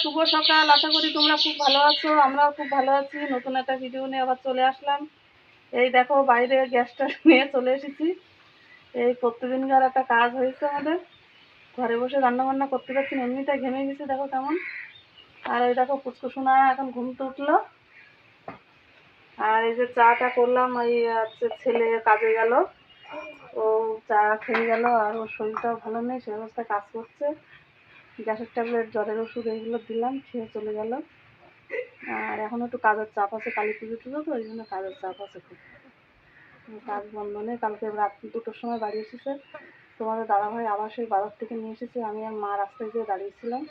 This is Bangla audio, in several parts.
শুভ সকাল। আশা করি তোমরা খুব ভালো আছো, আমরাও খুব ভালো আছি। নতুন একটা ভিডিও নিয়ে আবার চলে আসলাম। এই দেখো বাইরে গ্যাসটা নিয়ে চলে এসেছি। এই প্রতিদিনকার একটা কাজ হয়েছে আমাদের, ঘরে বসে রান্না বান্না করতে পারছি না, এমনিতে ঘেমে গেছি দেখো কেমন। আর এই দেখো পুচকুসোনা এখন ঘুমতে উঠলো। আর এই যে চাটা করলাম, এই হচ্ছে ছেলে কাজে গেল, ও চা খেয়ে গেল। আর ওর শরীরটাও ভালো নেই, সে অবস্থায় কাজ করছে। গ্যাসের ট্যাবলেট, জ্বরের ওষুধ এইগুলো দিলাম, খেয়ে চলে গেল। আর এখন একটু কাজের চাপ আছে, কালী পুজো টুজো তো, ওই জন্য কাজের চাপ আছে খুব। কাজ বন্ধ নেই। কালকে রাত 2টোর সময় বাড়ি এসেছে তোমাদের দাদাভাই, আবার সেই বাজার থেকে নিয়ে এসেছে। আমি আর মা রাস্তায় যেয়ে দাঁড়িয়েছিলাম।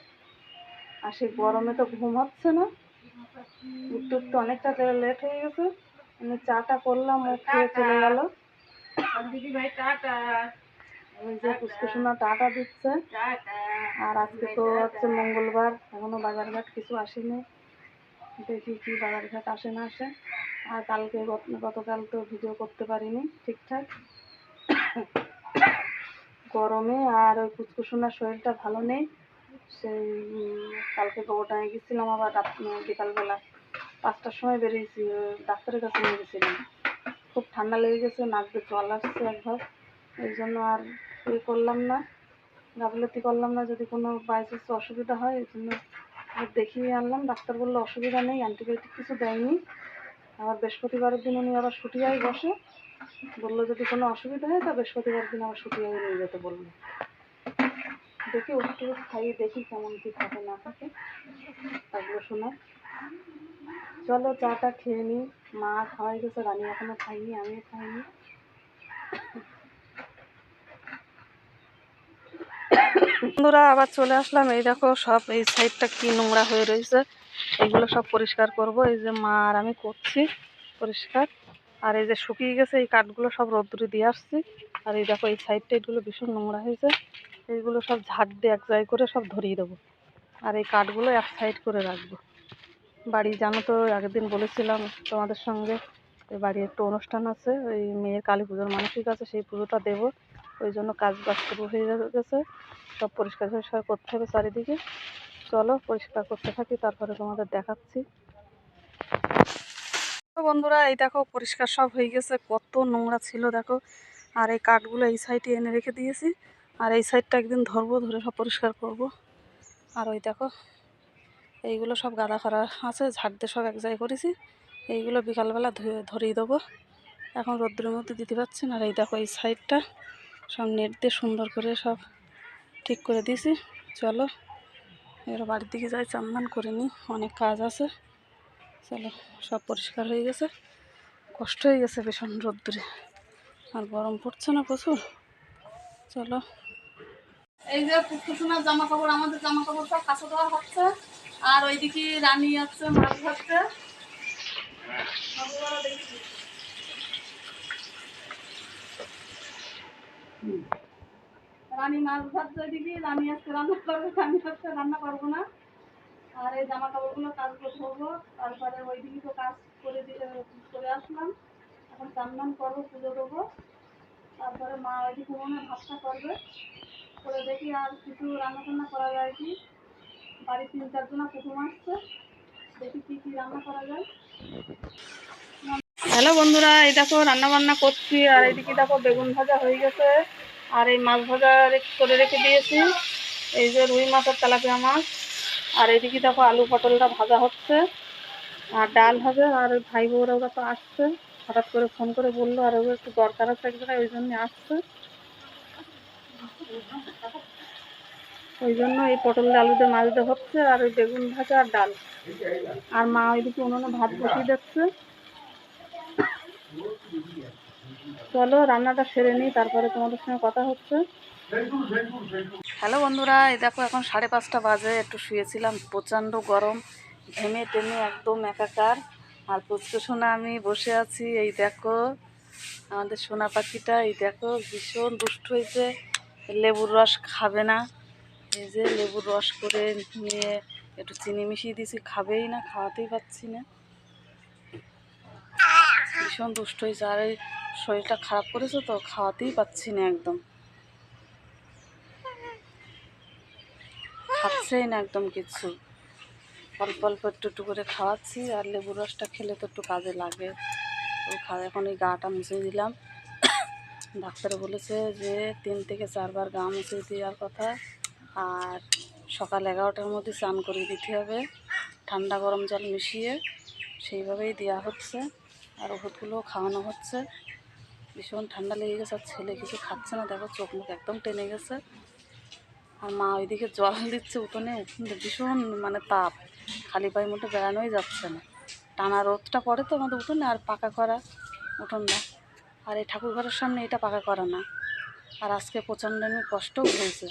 আর সেই গরমে তো ঘুম হচ্ছে না, উঠতে উঠতে অনেকটা লেট হয়ে গেছে। আমি চাটা করলাম, ও খেয়ে চলে গেল। দিদি ভাই টাটা। ওই যে পুষ্কুসোনা টাটা দিচ্ছে। আর আজকে তো হচ্ছে মঙ্গলবার, এখনো বাজারঘাট কিছু আসেনি, দেখি কি বাজারঘাট আসে না আসে। আর কালকে গতকাল তো ভিডিও করতে পারিনি ঠিকঠাক গরমে। আর ওই পুচকুসোনার শরীরটা ভালো নেই, সেই কালকে গোবরডাঙে গেছিলাম, আবার বিকালবেলা 5টার সময় বেরিয়েছি, ডাক্তারের কাছে নিয়ে গেছিলাম। খুব ঠান্ডা লেগে গেছে, নাক দিয়ে জল আসছে একবার, এই জন্য আর করলাম না, গাফিলতি করলাম না, যদি কোনো বাইচান্স অসুবিধা হয় এই জন্য দেখিয়ে আনলাম। ডাক্তার বললো অসুবিধা নেই, অ্যান্টিবায়োটিক কিছু দেয়নি। আবার বৃহস্পতিবারের দিন উনি আবার ছুটিয়াই বসে, বললো যদি কোনো অসুবিধা হয় তা বৃহস্পতিবার দিন আবার ছুটিয়াই নিয়ে যেতে বললো। দেখি ওষুধ টুষুধ খাইয়ে দেখি কেমন কী থাকে না থাকে, তাগুলো শোনা। চলো চাটা খেয়ে নিই। মা খাওয়াই গেছে, রানী এখনও খাইনি, আমিও খাইনি। বন্ধুরা আবার চলে আসলাম। এই দেখো সব এই সাইডটা কি নোংরা হয়ে রয়েছে, এইগুলো সব পরিষ্কার করব। এই যে মা আর আমি করছি পরিষ্কার। আর এই যে শুকিয়ে গেছে এই কাঠগুলো সব রোদ্দুরে দিয়ে আসছি। আর এই দেখো এই সাইডটা এগুলো ভীষণ নোংরা হয়েছে, এইগুলো সব ঝাড় দিয়ে এক জায়গায় করে সব ধরিয়ে দেবো। আর এই কাঠগুলো এক সাইড করে রাখবো। বাড়ি জানো তো, আগের দিন বলেছিলাম তোমাদের সঙ্গে, বাড়ি একটু অনুষ্ঠান আছে, ওই মেয়ের কালী পুজোর মানসিক আছে, সেই পুজোটা দেবো। ওই জন্য কাজ বাজ শুরু হয়ে গেছে, সব পরিষ্কার পরিষ্কার করতে হবে চারিদিকে। চলো পরিষ্কার করতে থাকি, তারপরে তোমাদের দেখাচ্ছি। তো বন্ধুরা এই দেখো পরিষ্কার সব হয়ে গেছে, কত নোংরা ছিল দেখো। আর এই কাঠগুলো এই সাইডে এনে রেখে দিয়েছি, আর এই সাইডটা একদিন ধরবো, ধরে সব পরিষ্কার করব। আর ওই দেখো এইগুলো সব গাদা করা আছে, ঝাড় দিয়ে সব এক জায়গায় করেছি। এইগুলো বিকালবেলা ধরিয়ে দেবো, এখন রোদ্রের মধ্যে দিতে পারছি না। আর এই দেখো এই সাইডটা সব নেট দিয়ে সুন্দর করে সব ঠিক করে দিয়েছি। চলো এবার বাড়ির দিকে যাই, চান করে নিই, অনেক কাজ আছে। চলো, সব পরিষ্কার হয়ে গেছে, কষ্ট হয়ে গেছে ভীষণ রোদ্দুরে, আর গরম পড়ছে না প্রচুর। চলো এই যে পুষ্কুসোনার জামা কাপড়, আমাদের জামা কাপড় সব কাঁচা দেওয়া হচ্ছে। আর ওইদিকে রানী আছে মাছ ধরছে। রানী মাছ ধরছে, ওইদিকে রানী আজকে রান্না করবে, আমি আজকে রান্না করবো না। আর এই জামা কাপড়গুলো কাজ করবো, তারপরে ওইদিকে তো কাজ করে আসলাম, এখন চান করবো, পুজো দেবো। তারপরে মা ওইদিকে মনে ভাতটা করবে, করে দেখি আর কিছু রান্না টান্না করা যায় কি। বাড়ির 3-4 জনা কুটুম আসছে, দেখি কি কি রান্না করা যায়। হ্যালো বন্ধুরা, এই দেখো রান্না বান্না করছি। আর এইদিকে দেখো বেগুন ভাজা হয়ে গেছে, আর এই মাছ ভাজা করে রেখে দিয়েছি, এই যে রুই মাছ আর তেলাপিয়া মাছ। আর এইদিকে দেখো আলু পটলটা ভাজা হচ্ছে, আর ডাল হবে। আর ওই ভাই বউরা ওরা তো আসছে, হঠাৎ করে ফোন করে বললো, আর ওগুলো একটু দরকার আছে এক জায়গায়, ওই জন্য আসছে। ওই জন্য এই পটল আলুতে মাছ দেওয়া হচ্ছে, আর ওই বেগুন ভাজা আর ডাল। আর মা ওইদিকে উনুনে ভাত বসিয়ে দিচ্ছে। চলো রান্নাটা সেরে নিই, তারপরে তোমাদের সঙ্গে কথা হচ্ছে। হ্যালো বন্ধুরা, এই দেখো এখন 5:30 বাজে, একটু শুয়েছিলাম, প্রচণ্ড গরম, ঘেমে টেমে একদম একাকার। আর পুচকুসোনা আমি বসে আছি। এই দেখো আমাদের সোনা পাখিটা, এই দেখো ভীষণ দুষ্ট হয়েছে, লেবুর রস খাবে না। এই যে লেবুর রস করে নিয়ে একটু চিনি মিশিয়ে দিয়েছি, খাবেই না, খাওয়াতেই পাচ্ছি না, ভীষণ দুষ্ট হয়েছে। আর এই শরীরটা খারাপ করেছে তো, খাওয়াতেই পাচ্ছি না, একদম খাচ্ছেই না একদম কিচ্ছু। অল্প অল্প একটু একটু করে খাওয়াচ্ছি। আর লেবুর রসটা খেলে তো একটু কাজে লাগে। তো এখন এই গাটা মুছে দিলাম। ডাক্তার বলেছে যে 3 থেকে 4 বার গা মুছে দেওয়ার কথা। আর সকাল 11টার মধ্যে স্নান করিয়ে দিতে হবে, ঠান্ডা গরম জল মিশিয়ে। সেইভাবেই দেওয়া হচ্ছে। আর ওষুধগুলোও খাওয়ানো হচ্ছে। ভীষণ ঠান্ডা লেগে গেছে, আর ছেলে কিছু খাচ্ছে না, দেখো চোখ মুখ একদম টেনে গেছে। আর মা ওইদিকে জল দিচ্ছে উঠোনে। ভীষণ তাপ, খালি পায়ে মুঠে বেড়ানোই যাচ্ছে না। টানা রোদটা পড়ে তো আমাদের উঠোনে, আর পাকা করা উঠোন না। আর এই ঠাকুর ঘরের সামনে এটা পাকা করা না। আর আজকে প্রচণ্ড কষ্টও হয়েছে।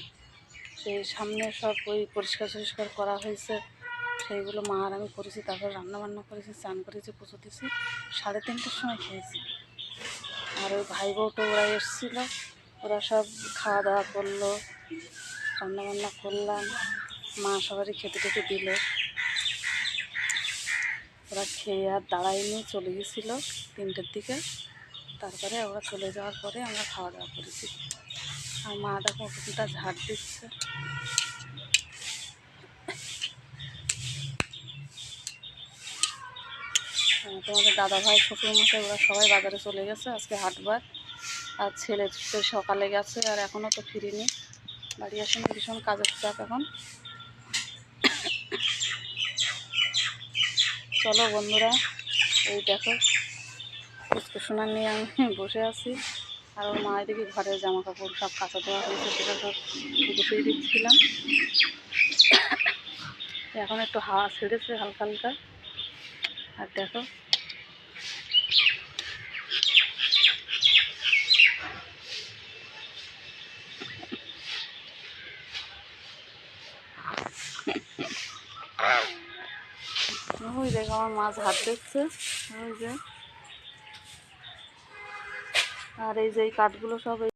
সেই সামনে সব ওই পরিষ্কার করা হয়েছে, সেইগুলো মা আর আমি করেছি। তারপর রান্নাবান্না করেছি, স্নান করেছি, পুজো দিয়েছি। 3:30টার সময় খেয়েছি। আর ওই ভাই বউটা ওরা এসেছিলো, ওরা সব খাওয়া দাওয়া করলো, রান্নাবান্না করলাম, মা সবারই খেতে টেতে দিল। ওরা খেয়ে আর দাঁড়ায়নি, চলে গেছিলো 3টের দিকে। তারপরে ওরা চলে যাওয়ার পরে আমরা খাওয়া দাওয়া করেছি। আর মা দেখো ওষুধটা ঝাড় দিচ্ছে। তোমাদের দাদা ভাই, শ্বশুরমশাই ওরা সবাই বাজারে চলে গেছে, আজকে হাটবার। আর ছেলে তো সকালে গেছে, আর এখনও তো ফিরিনি, বাড়ি আসেনি। ভীষণ কাজের চাপ এখন। চলো বন্ধুরা, এই দেখো পুষ্কুসোনা নিয়ে আমি বসে আছি। আর ওর মা এদিকে ঘরের জামা কাপড় সব কাঁচা দেওয়া হয়েছে, সেটা সব গুছিয়ে দিচ্ছিলাম। এখন একটু হাওয়া ছেড়েছে হালকা হালকা। আর দেখো ওই দেখো আমার মাছ হাত দিচ্ছে, ওই যে। আর এই যে এই কাঠগুলো সব